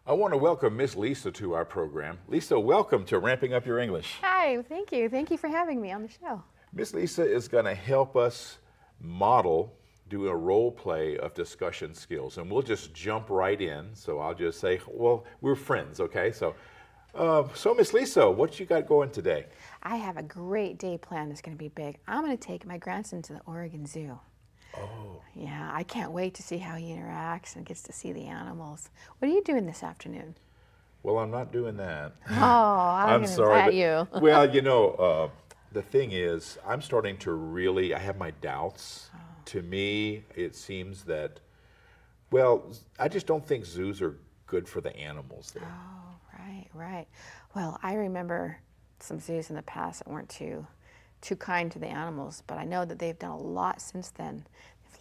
I want to welcome Miss Lisa to our program. Lisa, welcome to Ramping Up Your English. Hi, thank you. Thank you for having me on the show. Miss Lisa is going to help us do a role play of discussion skills, and we'll just jump right in. So I'll just say, well, we're friends, okay? So Miss Lisa, what you got going today? I have a great day planned that's going to be big. I'm going to take my grandson to the Oregon Zoo. Oh. Yeah, I can't wait to see how he interacts and gets to see the animals. What are you doing this afternoon? Well, I'm not doing that. Oh, I'm going to invite you. Well, the thing is, I'm starting to really, I have my doubts. Oh. To me, it seems that, well, I just don't think zoos are good for the animals there. Oh, right. Well, I remember some zoos in the past that weren't too kind to the animals, but I know that they've done a lot since then.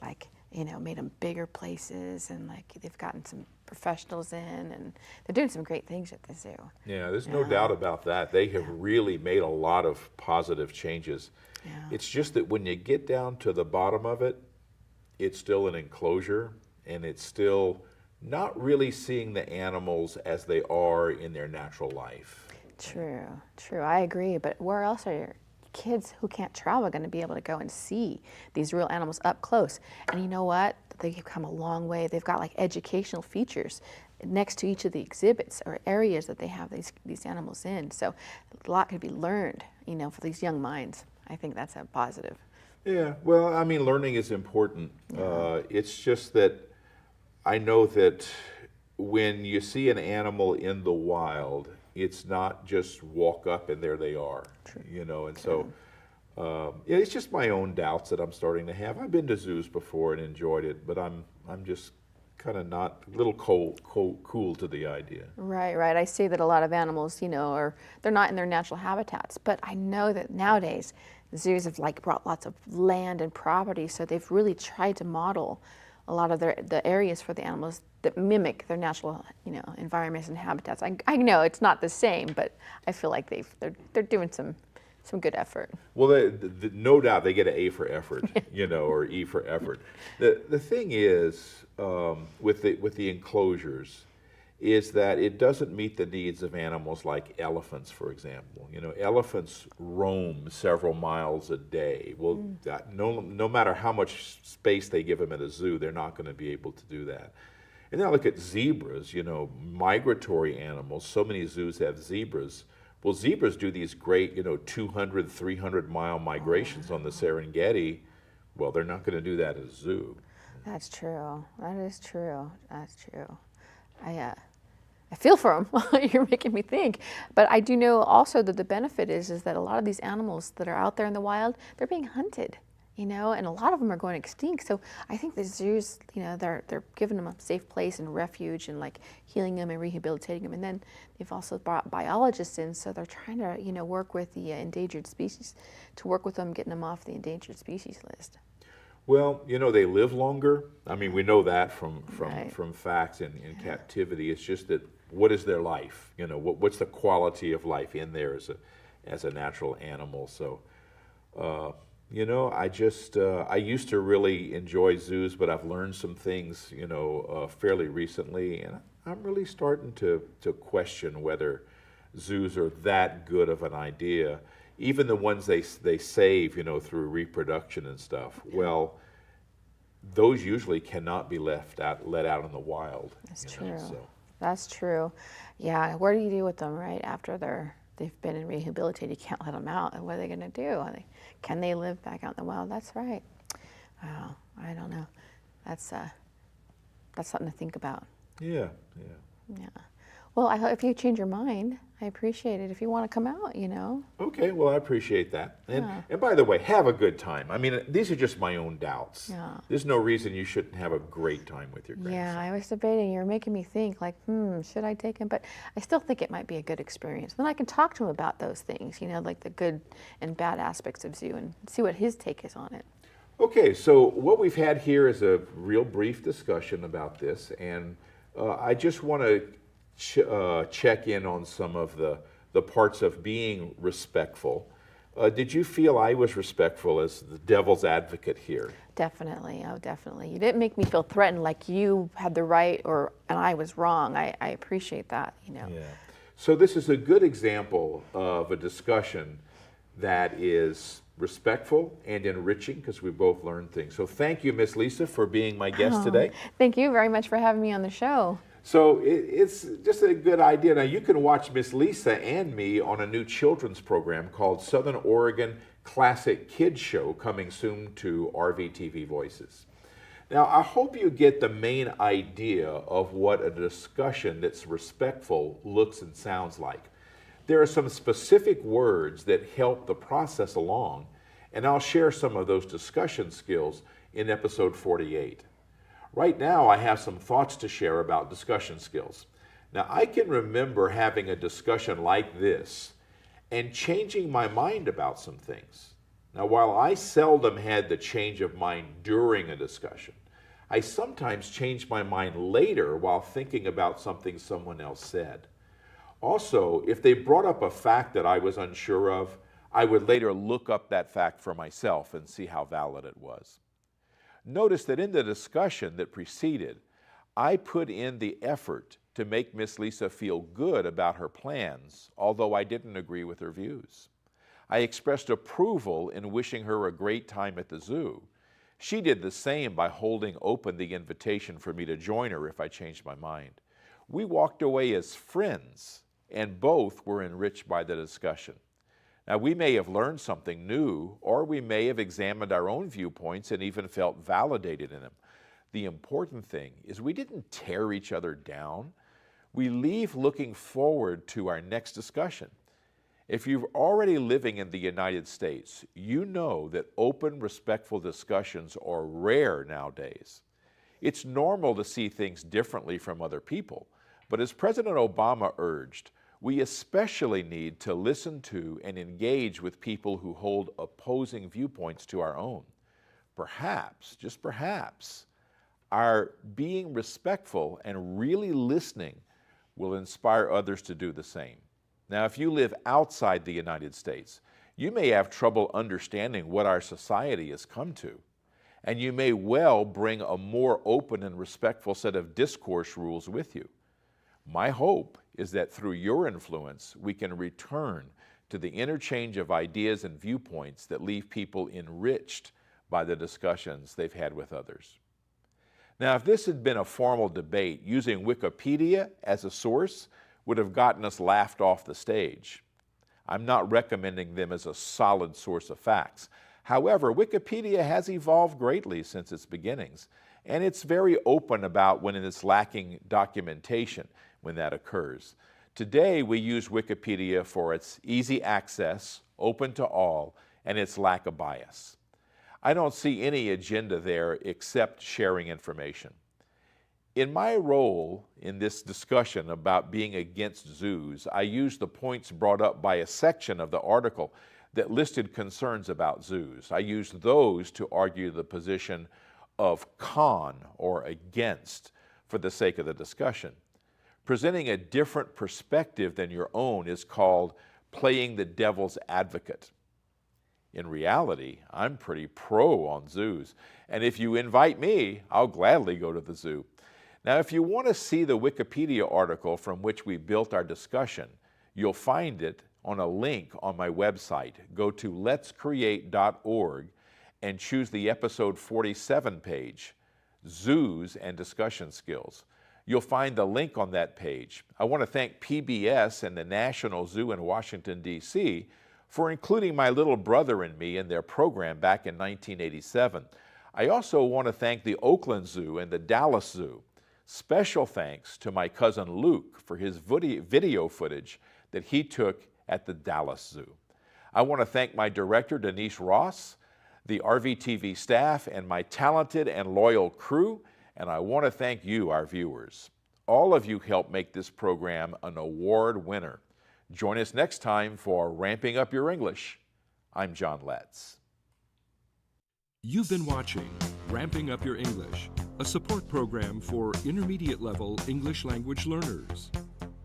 They've made them bigger places, and they've gotten some professionals in, and they're doing some great things at the zoo. Yeah, there's no doubt about that. They have really made a lot of positive changes. Yeah. It's just that when you get down to the bottom of it, it's still an enclosure, and it's still not really seeing the animals as they are in their natural life. True. I agree, but where else are your kids who can't travel going to be able to go and see these real animals up close? And you know what? They've come a long way. They've got educational features next to each of the exhibits or areas that they have these animals in. So a lot could be learned, for these young minds. I think that's a positive. Yeah, well, I mean, learning is important. Yeah. It's just that I know that when you see an animal in the wild, it's not just walk up and there they are. True. And True. So it's just my own doubts that I'm starting to have. I've been to zoos before and enjoyed it, but I'm just kind of not a little cool to the idea. Right. I see that a lot of animals, they're not in their natural habitats, but I know that nowadays zoos have brought lots of land and property, so they've really tried to model a lot of the areas for the animals that mimic their natural, environments and habitats. I know it's not the same, but I feel like they're doing some good effort. Well, no doubt they get an A for effort, or E for effort. The thing is with the enclosures is that it doesn't meet the needs of animals like elephants, for example. Elephants roam several miles a day. Well, no matter how much space they give them at a zoo, they're not going to be able to do that. And then I look at zebras, migratory animals. So many zoos have zebras. Well, zebras do these great, 200, 300-mile migrations on the Serengeti. Well, they're not going to do that at a zoo. That's true. That is true. That's true. I feel for them. You're making me think. But I do know also that the benefit is that a lot of these animals that are out there in the wild, they're being hunted, and a lot of them are going extinct. So I think the zoos, they're giving them a safe place and refuge and healing them and rehabilitating them. And then they've also brought biologists in, so they're trying to, work with the endangered species, to work with them, getting them off the endangered species list. Well, they live longer. I mean, we know that from facts in captivity. It's just that what is their life? What's the quality of life in there as a natural animal? So, I used to really enjoy zoos, but I've learned some things, fairly recently, and I'm really starting to question whether zoos are that good of an idea. Even the ones they save, through reproduction and stuff. Well, those usually cannot be let out in the wild. That's true. That's true. Yeah. What do you do with them right after they've been in rehabilitated? You can't let them out. What are they going to do? Can they live back out in the wild? That's right. Wow. I don't know. That's something to think about. Yeah. Well, if you change your mind, I appreciate it. If you want to come out, Okay, well, I appreciate that. And by the way, have a good time. I mean, these are just my own doubts. Yeah. There's no reason you shouldn't have a great time with your grandson. Yeah, I was debating. You're making me think, should I take him? But I still think it might be a good experience. Then I can talk to him about those things, the good and bad aspects of zoo, and see what his take is on it. Okay, so what we've had here is a real brief discussion about this, and I just want to check in on some of the parts of being respectful. Did you feel I was respectful as the devil's advocate here? Definitely, oh, definitely. You didn't make me feel threatened like you had the right and I was wrong. I appreciate that, you know. Yeah. So this is a good example of a discussion that is respectful and enriching because we both learned things. So thank you, Miss Lisa, for being my guest today. Thank you very much for having me on the show. So it's just a good idea. Now you can watch Miss Lisa and me on a new children's program called Southern Oregon Classic Kids Show, coming soon to RVTV Voices. Now I hope you get the main idea of what a discussion that's respectful looks and sounds like. There are some specific words that help the process along, and I'll share some of those discussion skills in episode 48. Right now, I have some thoughts to share about discussion skills. Now, I can remember having a discussion like this and changing my mind about some things. Now, while I seldom had the change of mind during a discussion, I sometimes changed my mind later while thinking about something someone else said. Also, if they brought up a fact that I was unsure of, I would later look up that fact for myself and see how valid it was. Notice that in the discussion that preceded, I put in the effort to make Miss Lisa feel good about her plans, although I didn't agree with her views. I expressed approval in wishing her a great time at the zoo. She did the same by holding open the invitation for me to join her if I changed my mind. We walked away as friends, and both were enriched by the discussion. Now, we may have learned something new, or we may have examined our own viewpoints and even felt validated in them. The important thing is we didn't tear each other down. We leave looking forward to our next discussion. If you're already living in the United States, you know that open, respectful discussions are rare nowadays. It's normal to see things differently from other people, but as President Obama urged, we especially need to listen to and engage with people who hold opposing viewpoints to our own. Perhaps, just perhaps, our being respectful and really listening will inspire others to do the same. Now, if you live outside the United States, you may have trouble understanding what our society has come to, and you may well bring a more open and respectful set of discourse rules with you. My hope is that through your influence, we can return to the interchange of ideas and viewpoints that leave people enriched by the discussions they've had with others. Now, if this had been a formal debate, using Wikipedia as a source would have gotten us laughed off the stage. I'm not recommending them as a solid source of facts. However, Wikipedia has evolved greatly since its beginnings, and it's very open about when it's lacking documentation when that occurs. Today, we use Wikipedia for its easy access, open to all, and its lack of bias. I don't see any agenda there except sharing information. In my role in this discussion about being against zoos, I used the points brought up by a section of the article that listed concerns about zoos. I used those to argue the position of con or against for the sake of the discussion. Presenting a different perspective than your own is called playing the devil's advocate. In reality, I'm pretty pro on zoos, and if you invite me, I'll gladly go to the zoo. Now, if you want to see the Wikipedia article from which we built our discussion, you'll find it on a link on my website. Go to letscreate.org and choose the episode 47 page, Zoos and Discussion Skills. You'll find the link on that page. I want to thank PBS and the National Zoo in Washington, D.C. for including my little brother and me in their program back in 1987. I also want to thank the Oakland Zoo and the Dallas Zoo. Special thanks to my cousin Luke for his video footage that he took at the Dallas Zoo. I want to thank my director, Denise Ross, the RVTV staff, and my talented and loyal crew, and I want to thank you, our viewers. All of you help make this program an award winner. Join us next time for Ramping Up Your English. I'm John Letts. You've been watching Ramping Up Your English, a support program for intermediate level English language learners.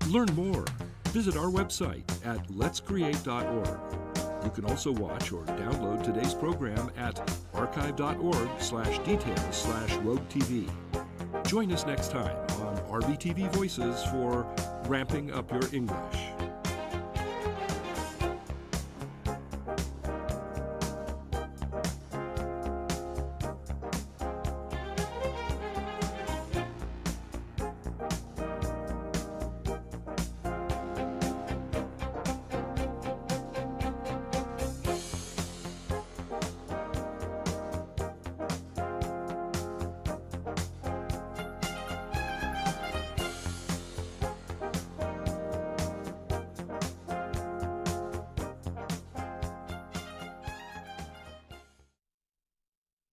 Learn more. Visit our website at letscreate.org. You can also watch or download today's program at archive.org/details/roguetv. Join us next time on RVTV Voices for Ramping Up Your English.